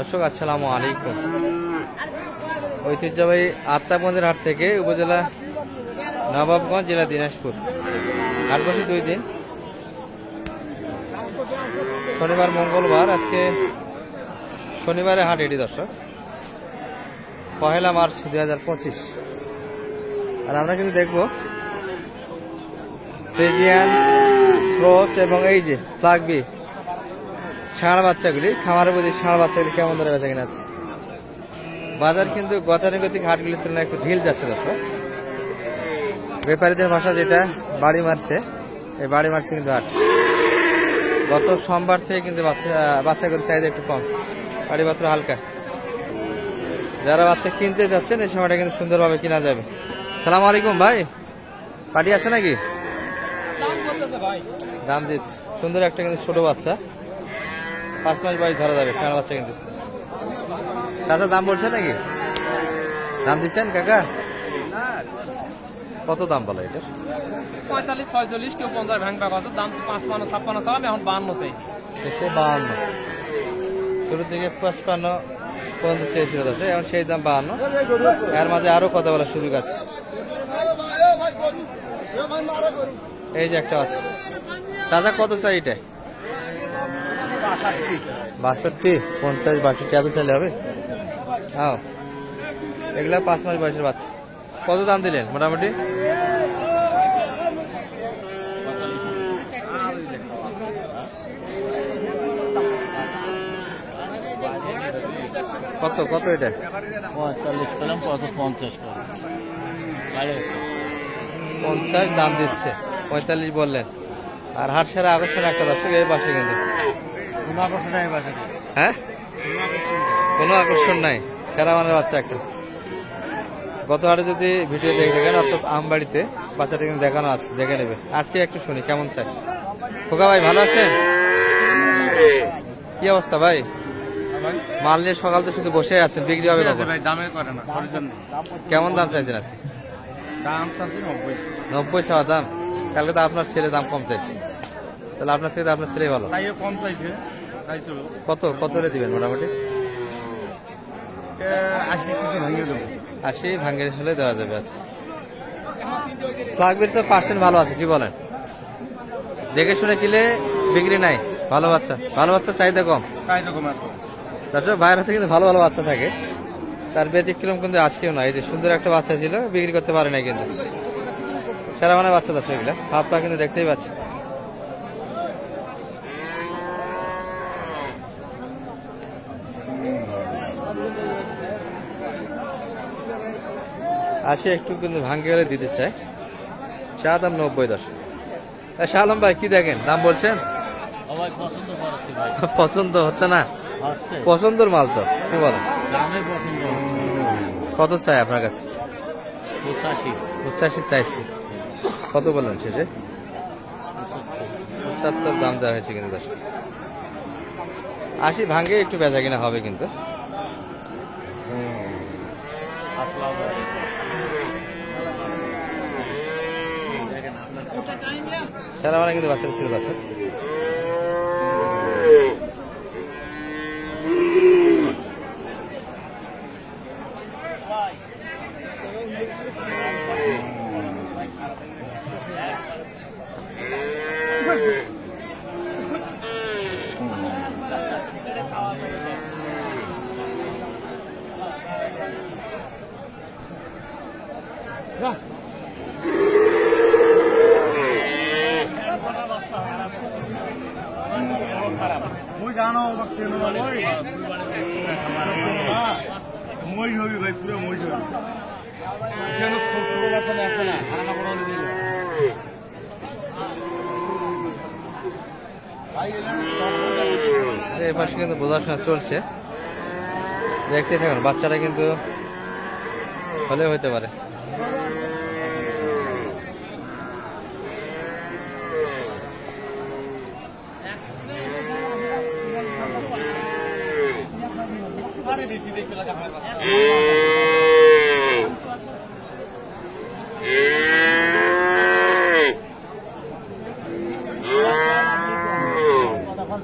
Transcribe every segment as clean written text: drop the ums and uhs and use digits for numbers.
দর্শক আসসালামু আলাইকুম। ঐতিহ্যবাহী আত্মাগঞ্জের হাট থেকে উপজেলা নবাবগঞ্জ, জেলা দিনাজপুর। হাট বসে 2 দিন, শনিবার মঙ্গলবার। আজকে শনিবারে হাট এটি দর্শক, 1 মার্চ 2025। আর আমরা কিন্তু দেখবো ফ্রিজিয়ান, ক্রস এবং এই যে ফ্লাগবি ষাঁড় বাচ্চাগুলি, খামারের প্রতি ষাঁড় বাচ্চাগুলি কেমন ধরে বেচা কিনা আছে। বাজার কিন্তু গতানুগতিক হাটগুলির তুলনায় একটু ঢিল যাচ্ছে দর্শক। ব্যাপারীদের ভাষা যেটা বাড়ি মারছে, এই বাড়ি মারছে কিন্তু হাট। গত সোমবার থেকে কিন্তু বাচ্চাগুলির চাহিদা একটু কম, বাড়িপত্র হালকা। যারা বাচ্চা কিনতে যাচ্ছেন এই সময়টা কিন্তু সুন্দরভাবে কিনা যাবে। সালাম আলাইকুম ভাই, পাটি আছে নাকি? দাম দিচ্ছে সুন্দর একটা কিন্তু ছোট বাচ্চা, 5 মাস বয়স ধরা যাবে, ষাঁড় বাচ্চা কিন্তু। চাচা দাম বলছে নাকি? দাম দিচ্ছেন কাকা? কত দাম বলো এটা? 45, 46, কেউ 50 ভাঙবা কত দাম? 55, 56 চালাম, এখন 52 চাই। 152 শুরুর দিকে 55 পর্যন্ত চেয়েছিল দর্শক, এখন সেই দাম 52। এর মাঝে আরো কথা বলার সুযোগ আছে। এই যে একটা আছে, চাচা কত চাই এটা? 62, 50, 62 এত চাইলে হবে? হ্যাঁ, এগুলা 5 মাস বয়সের বাচ্চা। কত দাম দিলেন মোটামুটি? কত কত এটা? 45 করলাম, কত 50 করলাম, 50 দাম দিচ্ছে, 45 বললেন। আর হাট সেরা আকর্ষণ একটা দর্শক এই পাশে কিন্তু। হ্যাঁ, কোনো আকর্ষণ নাই, সেরা মানের বাচ্চা একটা। গত হাটে যদি ভিডিও দেখে থাকেন, অর্থাৎ আমবাড়িতে বাচ্চাটা কিন্তু দেখানো আছে, দেখে নেবে। আজকে একটু শুনি কেমন চাই। খোকা ভাই ভালো আছেন? কি অবস্থা ভাই? মাল নিয়ে সকাল তো শুধু বসে আছেন, বিক্রি হবে কখন? কেমন দাম চাইছেন আজকে? দাম 90 চাওয়া দাম। কালকে তো আপনার ছেলে দাম কম চাইছে, তাহলে আপনার থেকে আপনার ছেলে ভালো। কম চাইছে, কত কত রে দিবেন মোটামুটি? 80 ভাঙে হলে দেওয়া যাবে। আচ্ছা, ফ্লাগবির তো পার্সেন্ট ভালো আছে, কি বলেন? দেখে শুনে কিলে বিক্রি নাই। ভালো বাচ্চা, ভালো বাচ্চা চাহিদা কম। তাছাড়া বাইরের হাতে কিন্তু ভালো ভালো বাচ্চা থাকে, তার ব্যতিক্রম কিন্তু আজকেও না। এই যে সুন্দর একটা বাচ্চা ছিল, বিক্রি করতে পারে নাই কিন্তু। সেরা মানে বাচ্চা দর্শক, এগুলা হাত পা কিন্তু দেখতেই পাচ্ছি। আসে একটু কিন্তু ভাঙ্গে গেলে দিতে চাই। চা দাম 90 দর্শক। শাহ আলম ভাই কি দেখেন, দাম বলছেন? পছন্দ হচ্ছে না? পছন্দের মাল তো, কি বলেন? কত চাই আপনার কাছে? 85 চাইছি। কত বললেন সে? যে 75 দাম দেওয়া হয়েছে কিন্তু দর্শক। 80 ভাঙ্গে একটু বেচা কিনা হবে কিন্তু। সারা মানে কিন্তু বাচ্চা ছিল আছে। এপাশে কিন্তু বোঝাশোনা চলছে, দেখতে থাকুন। বাচ্চাটা কিন্তু হলেও হতে পারে।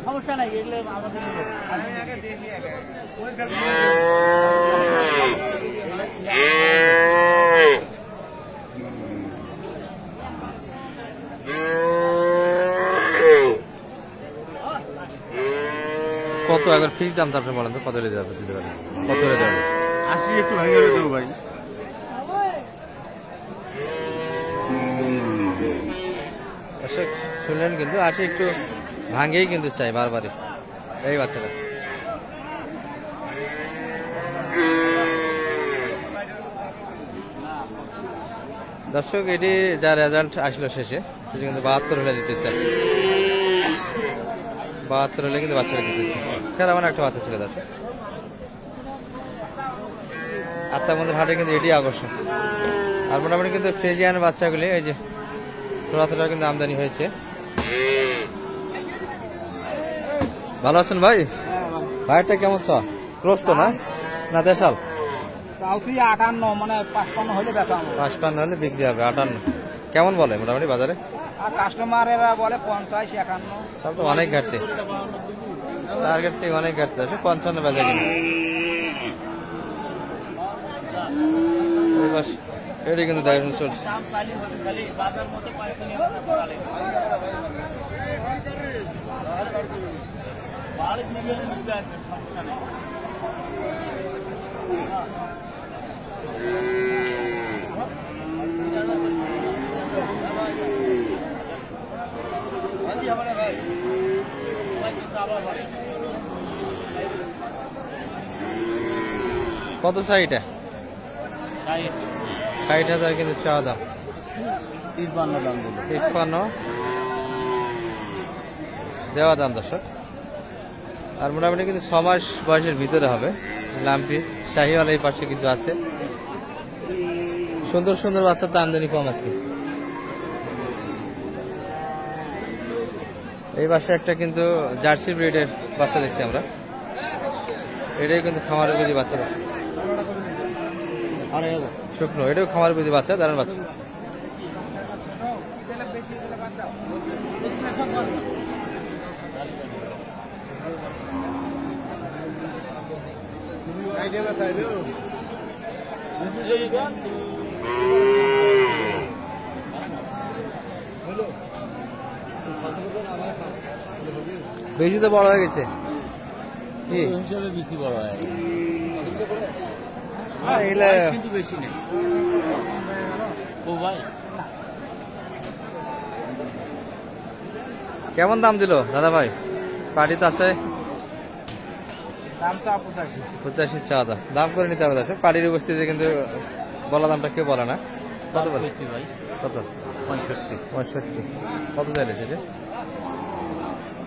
সমস্যা নাই এগুলো আমাদের কত একবার ফিক্স দাম তারপরে বলেন তো কত হলে যাবে দিতে পারেন কত হলে যাবে 80 একটু ভাঙিয়ে দেবো ভাই। দর্শক শুনলেন কিন্তু 80 একটু ভাঙেই কিন্তু চাই বারবারই এই বাচ্চাটা। দর্শক এটি যা রেজাল্ট আসলো শেষে সেটি কিন্তু 72 হলে দিতে চাই, 72 হলে কিন্তু বাচ্চারা দিতে চাই। খেলা মানে একটা বাচ্চা ছিল দর্শক। আত্মার হাটে কিন্তু এটি আকর্ষণ। আর মোটামুটি কিন্তু ফ্রেজিয়ান বাচ্চাগুলি এই যে থোড়া থোড়া কিন্তু আমদানি হয়েছে। ভালো আছেন ভাই? ভাইটা কেমন ছ ক্রস তো না না দেশাল? চাউছি 58 মানে 55 হলে বেচা 55 হলে বিক্রি হবে। 58 কেমন বলে মোটামুটি বাজারে? আর কাস্টমারেরা বলে 50 51। তাহলে তো অনেক ঘাটতি, টার্গেট থেকে অনেক ঘাটতি আছে। 55 বেচা কিনা এটি কিন্তু দেখাশোনা চলছে। কত চাই এটা? 60,000 কিন্তু চাওয়া দাম। 53 দাম দিল। 53 দেওয়া দাম দর্শক। আর মোটামুটি কিন্তু 6 মাস বয়সের ভিতরে হবে। লাম্পি শাহিওয়ালা এই পাশে কিছু আছে। সুন্দর সুন্দর বাচ্চার তো আমদানি কম আছে। এই পাশে একটা কিন্তু জার্সি ব্রিডের বাচ্চা দেখছি আমরা, এটাই কিন্তু খামারের বুঝি বাচ্চা দেখছি শুকনো, এটাও খামারের বুঝি বাচ্চা, দারুণ বাচ্চা। বেশি তো বড় হয়ে গেছে কি হিসেবে বেশি বড় হয় এগুলা কিন্তু বেশি নেই। ও ভাই কেমন দাম দিল দাদা ভাই? পার্টি তো আছে দামটা 85। 85 চা দাম, দাম করে নিতে হবে দর্শক। পার্টির উপস্থিতিতে কিন্তু বলা দামটা কেউ বলে না। কত বলছি ভাই? কত? 65 কত চাইলে সেটা?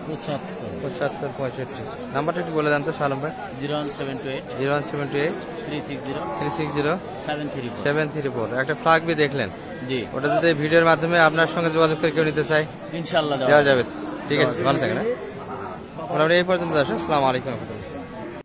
75 65। নাম্বারটা একটু বলে দেন তো শালম ভাই। 01728 01728 360 360 734। 734। একটা ফ্লাগ বি দেখলেন, জি ওটা যদি ভিডিওর মাধ্যমে আপনার সঙ্গে যোগাযোগ করে কেউ নিতে চাই ইনশাআল্লাহ দেওয়া যাবে। ঠিক আছে, ভালো থাকেন। মোটামুটি এই পর্যন্ত আসুন। আসসালামু আলাইকুম।